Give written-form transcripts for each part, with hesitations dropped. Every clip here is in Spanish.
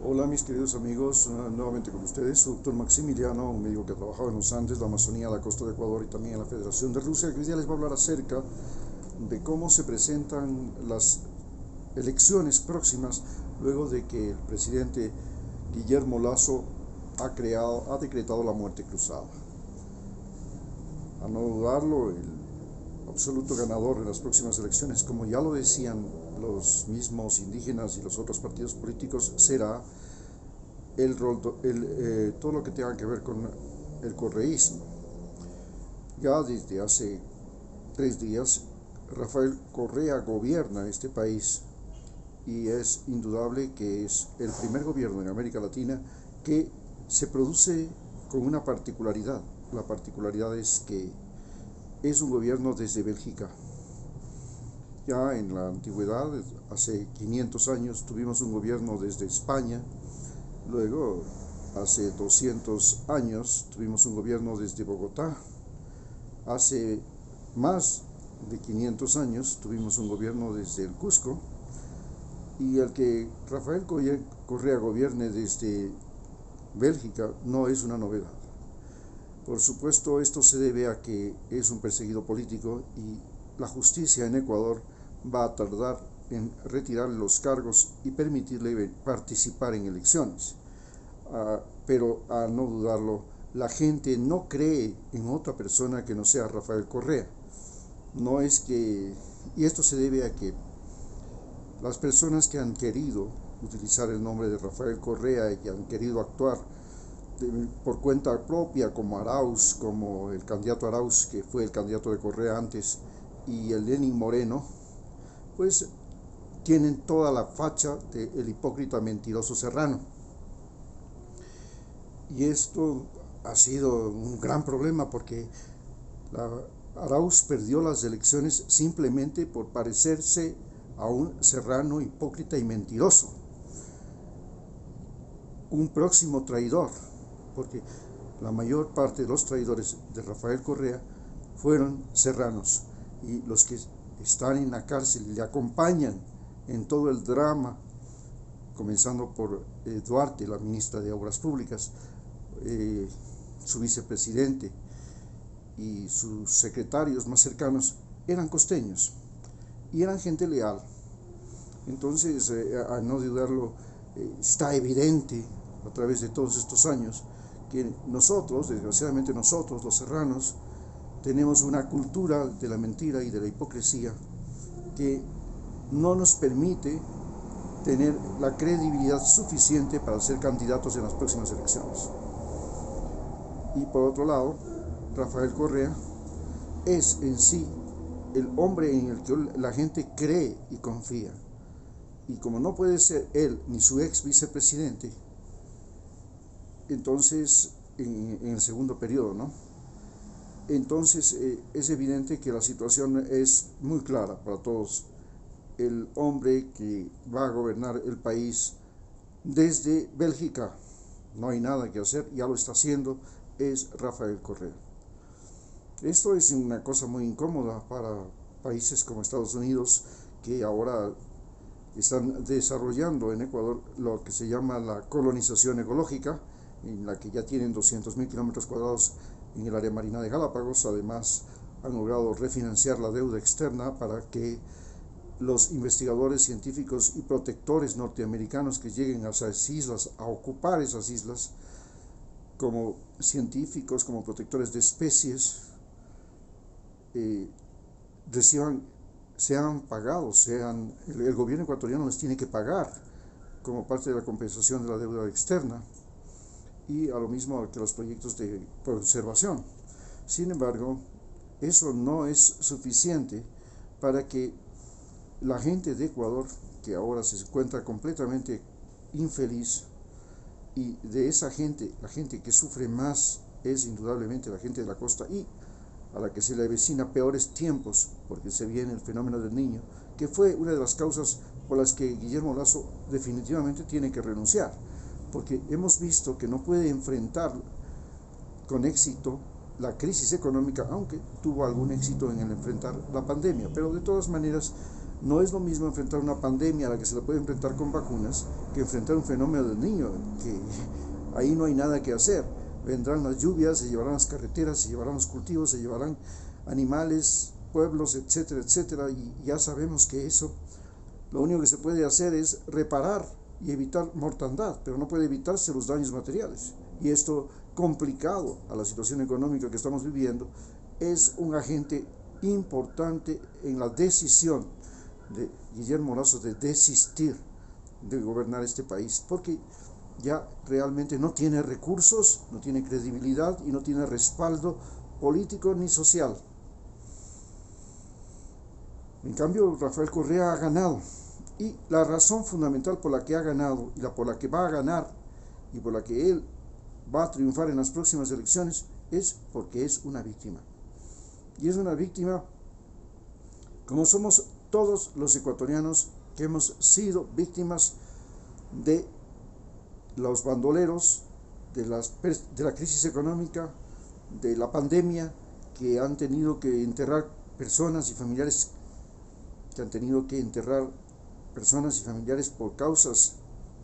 Hola mis queridos amigos, nuevamente con ustedes, su doctor Maximiliano, un médico que ha trabajado en los Andes, la Amazonía, la costa de Ecuador y también en la Federación de Rusia, que hoy día les va a hablar acerca de cómo se presentan las elecciones próximas luego de que el presidente Guillermo Lasso ha decretado la muerte cruzada. A no dudarlo, el absoluto ganador de las próximas elecciones, como ya lo decían los mismos indígenas y los otros partidos políticos, será todo lo que tenga que ver con el correísmo. Ya desde hace 3 días, Rafael Correa gobierna este país y es indudable que es el primer gobierno en América Latina que se produce con una particularidad. La particularidad es que es un gobierno desde Bélgica. Ya en la antigüedad, hace 500 años, tuvimos un gobierno desde España. Luego, hace 200 años, tuvimos un gobierno desde Bogotá. Hace más de 500 años, tuvimos un gobierno desde el Cusco. Y el que Rafael Correa gobierne desde Bélgica no es una novedad. Por supuesto, esto se debe a que es un perseguido político y la justicia en Ecuador va a tardar en retirarle los cargos y permitirle participar en elecciones. Pero a no dudarlo, la gente no cree en otra persona que no sea Rafael Correa. No es que, y esto se debe a que las personas que han querido utilizar el nombre de Rafael Correa y que han querido actuar por cuenta propia, como Arauz, como el candidato Arauz, que fue el candidato de Correa antes, y el Lenin Moreno, pues tienen toda la facha del hipócrita mentiroso serrano. Y esto ha sido un gran problema porque Arauz perdió las elecciones simplemente por parecerse a un serrano hipócrita y mentiroso, un próximo traidor, porque la mayor parte de los traidores de Rafael Correa fueron serranos, y los que están en la cárcel y le acompañan en todo el drama, comenzando por Duarte, la ministra de Obras Públicas, su vicepresidente y sus secretarios más cercanos, eran costeños y eran gente leal. Entonces, a no dudarlo, está evidente a través de todos estos años que nosotros, desgraciadamente nosotros, los serranos, tenemos una cultura de la mentira y de la hipocresía que no nos permite tener la credibilidad suficiente para ser candidatos en las próximas elecciones. Y por otro lado, Rafael Correa es en sí el hombre en el que la gente cree y confía. Y como no puede ser él ni su ex vicepresidente, entonces en el segundo periodo, ¿no? Entonces es evidente que la situación es muy clara para todos. El hombre que va a gobernar el país desde Bélgica, no hay nada que hacer, ya lo está haciendo, es Rafael Correa. Esto es una cosa muy incómoda para países como Estados Unidos, que ahora están desarrollando en Ecuador lo que se llama la colonización ecológica, en la que ya tienen 200.000 kilómetros cuadrados en el área marina de Galápagos. Además, han logrado refinanciar la deuda externa para que los investigadores científicos y protectores norteamericanos que lleguen a esas islas, a ocupar esas islas, como científicos, como protectores de especies, sean pagados, el gobierno ecuatoriano les tiene que pagar como parte de la compensación de la deuda externa, y a lo mismo que los proyectos de conservación. Sin embargo, eso no es suficiente para que la gente de Ecuador, que ahora se encuentra completamente infeliz, y de esa gente, la gente que sufre más es indudablemente la gente de la costa, y a la que se le avecina peores tiempos, porque se viene el fenómeno del Niño, que fue una de las causas por las que Guillermo Lasso definitivamente tiene que renunciar, porque hemos visto que no puede enfrentar con éxito la crisis económica, aunque tuvo algún éxito en el enfrentar la pandemia, pero de todas maneras No es lo mismo enfrentar una pandemia a la que se la puede enfrentar con vacunas que enfrentar un fenómeno del niño, que ahí no hay nada que hacer. Vendrán las lluvias, se llevarán las carreteras, se llevarán los cultivos, se llevarán animales, pueblos, etcétera, etcétera, y ya sabemos que eso, lo único que se puede hacer es reparar y evitar mortandad, pero no puede evitarse los daños materiales. Y esto, complicado a la situación económica que estamos viviendo, es un agente importante en la decisión de Guillermo Lasso de desistir de gobernar este país, porque ya realmente no tiene recursos, no tiene credibilidad y no tiene respaldo político ni social. En cambio, Rafael Correa ha ganado, y la razón fundamental por la que ha ganado y por la que va a ganar y por la que él va a triunfar en las próximas elecciones es porque es una víctima. Y es una víctima como somos todos los ecuatorianos que hemos sido víctimas de los bandoleros, de la crisis económica, de la pandemia, que han tenido que enterrar personas y familiares, por causas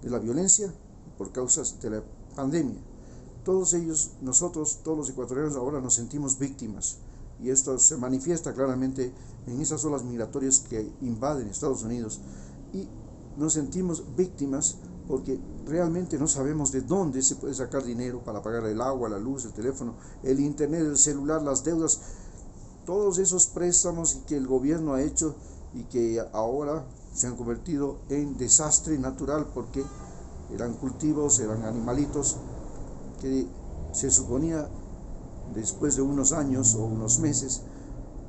de la violencia, por causas de la pandemia. Todos ellos, nosotros, todos los ecuatorianos ahora nos sentimos víctimas, y esto se manifiesta claramente en esas olas migratorias que invaden Estados Unidos, y nos sentimos víctimas porque realmente no sabemos de dónde se puede sacar dinero para pagar el agua, la luz, el teléfono, el internet, el celular, las deudas, todos esos préstamos que el gobierno ha hecho y que ahora se han convertido en desastre natural, porque eran cultivos, eran animalitos que se suponía después de unos años o unos meses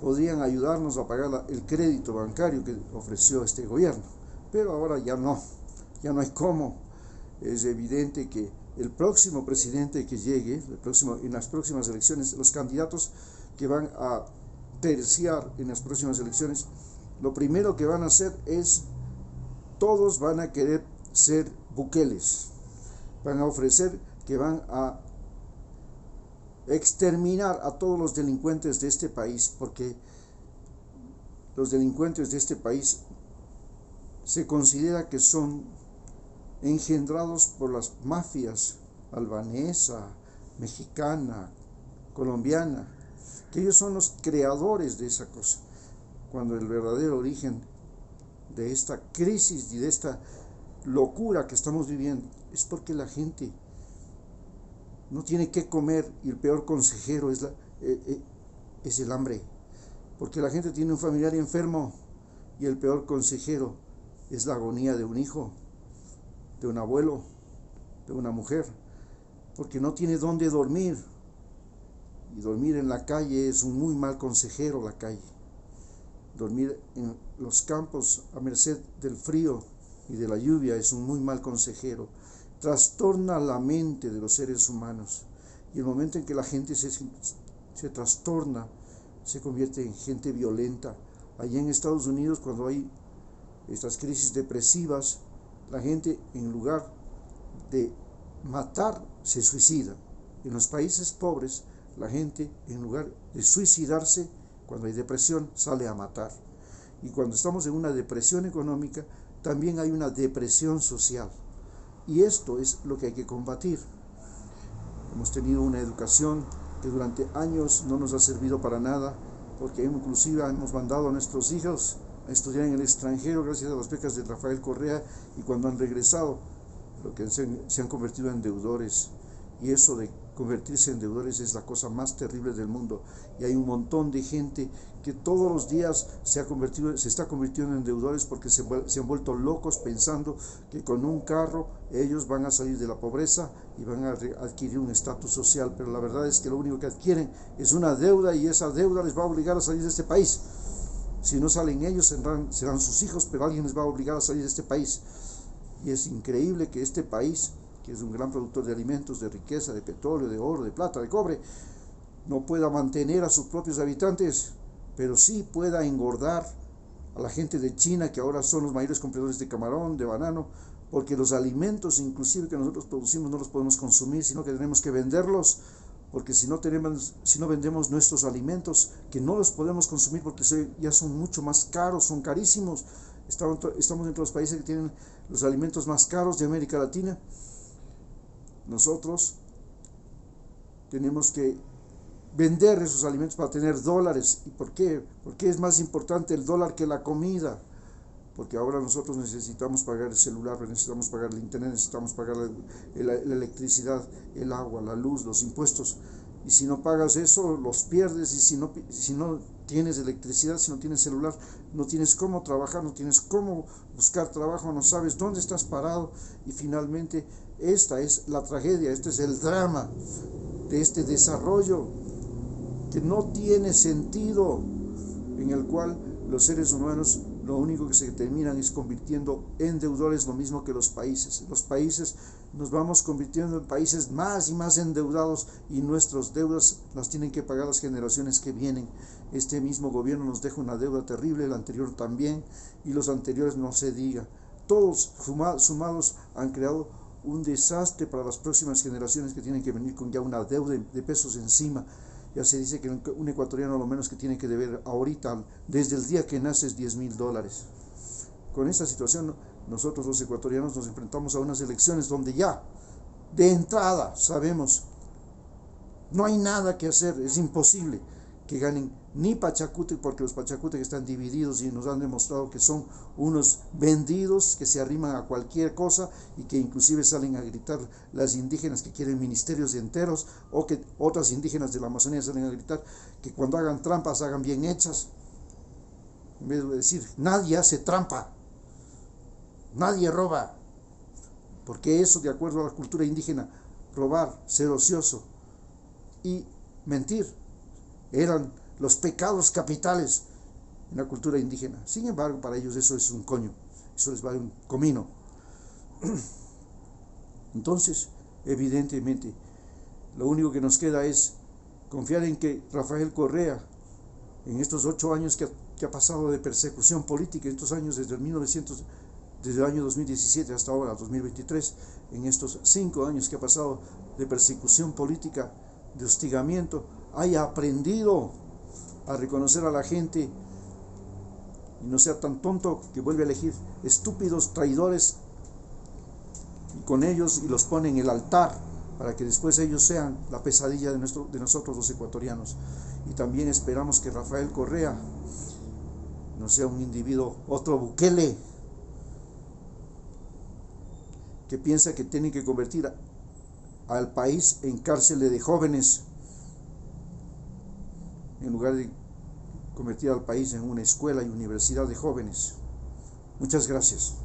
podrían ayudarnos a pagar el crédito bancario que ofreció este gobierno, pero ahora ya no hay cómo. Es evidente que el próximo presidente que llegue, en las próximas elecciones, los candidatos que van a terciar en las próximas elecciones, lo primero que van a hacer es, todos van a querer ser Bukeles, van a ofrecer que van a exterminar a todos los delincuentes de este país, porque los delincuentes de este país se considera que son engendrados por las mafias albanesa, mexicana, colombiana, que ellos son los creadores de esa cosa, cuando el verdadero origen de esta crisis y de esta locura que estamos viviendo es porque la gente no tiene qué comer, y el peor consejero es el hambre, porque la gente tiene un familiar enfermo y el peor consejero es la agonía de un hijo, de un abuelo, de una mujer, porque no tiene dónde dormir, y dormir en la calle es un muy mal consejero. La calle, dormir en los campos a merced del frío y de la lluvia es un muy mal consejero, trastorna la mente de los seres humanos, y el momento en que la gente se trastorna, se convierte en gente violenta. Allá en Estados Unidos, cuando hay estas crisis depresivas, la gente, en lugar de matar, se suicida. En los países pobres, la gente, en lugar de suicidarse, cuando hay depresión, sale a matar. Y cuando estamos en una depresión económica, también hay una depresión social. Y esto es lo que hay que combatir. Hemos tenido una educación que durante años no nos ha servido para nada, porque inclusive hemos mandado a nuestros hijos a estudiar en el extranjero gracias a las becas de Rafael Correa, y cuando han regresado, lo que se han convertido en deudores. Y eso de convertirse en deudores es la cosa más terrible del mundo. Y hay un montón de gente que todos los días se está convirtiendo en deudores, porque se han vuelto locos pensando que con un carro ellos van a salir de la pobreza y van a adquirir un estatus social. Pero la verdad es que lo único que adquieren es una deuda, y esa deuda les va a obligar a salir de este país. Si no salen ellos, serán sus hijos, pero alguien les va a obligar a salir de este país. Y es increíble que este país, que es un gran productor de alimentos, de riqueza, de petróleo, de oro, de plata, de cobre, no pueda mantener a sus propios habitantes, pero sí pueda engordar a la gente de China, que ahora son los mayores compradores de camarón, de banano, porque los alimentos inclusive que nosotros producimos no los podemos consumir, sino que tenemos que venderlos porque si no vendemos nuestros alimentos, que no los podemos consumir porque ya son mucho más caros, son carísimos. Estamos entre los países que tienen los alimentos más caros de América Latina. Nosotros tenemos que vender esos alimentos para tener dólares. ¿Y por qué? Porque es más importante el dólar que la comida. Porque ahora nosotros necesitamos pagar el celular, necesitamos pagar el internet, necesitamos pagar la electricidad, el agua, la luz, los impuestos. Y si no pagas eso, los pierdes. Y si no tienes electricidad, si no tienes celular, no tienes cómo trabajar, no tienes cómo buscar trabajo, no sabes dónde estás parado. Y finalmente, esta es la tragedia, este es el drama de este desarrollo que no tiene sentido, en el cual los seres humanos lo único que se terminan es convirtiendo en deudores, lo mismo que los países. Los países nos vamos convirtiendo en países más y más endeudados, y nuestras deudas las tienen que pagar las generaciones que vienen. Este mismo gobierno nos deja una deuda terrible, el anterior también, y los anteriores no se diga. Todos sumados han creado un desastre para las próximas generaciones, que tienen que venir con ya una deuda de pesos encima. Ya se dice que un ecuatoriano lo menos que tiene que deber ahorita, desde el día que nace, es $10,000. Con esta situación, nosotros los ecuatorianos nos enfrentamos a unas elecciones donde ya, de entrada, sabemos, no hay nada que hacer, es imposible que ganen ni Pachacútec, porque los Pachacútec están divididos y nos han demostrado que son unos vendidos que se arriman a cualquier cosa, y que inclusive salen a gritar las indígenas que quieren ministerios enteros, o que otras indígenas de la Amazonía salen a gritar que cuando hagan trampas hagan bien hechas, en vez de decir nadie hace trampa, nadie roba, porque eso, de acuerdo a la cultura indígena, robar, ser ocioso y mentir eran los pecados capitales en la cultura indígena. Sin embargo, para ellos eso es un coño, eso les vale un comino. Entonces, evidentemente, lo único que nos queda es confiar en que Rafael Correa, en estos 8 años que ha pasado de persecución política, estos años desde el año 2017 hasta ahora, 2023, en estos 5 años que ha pasado de persecución política, de hostigamiento, haya aprendido a reconocer a la gente y no sea tan tonto que vuelve a elegir estúpidos traidores y con ellos, y los pone en el altar para que después ellos sean la pesadilla de nosotros los ecuatorianos. Y también esperamos que Rafael Correa no sea un individuo, otro Bukele, que piensa que tiene que convertir al país en cárcel de jóvenes, en lugar de convertir al país en una escuela y universidad de jóvenes. Muchas gracias.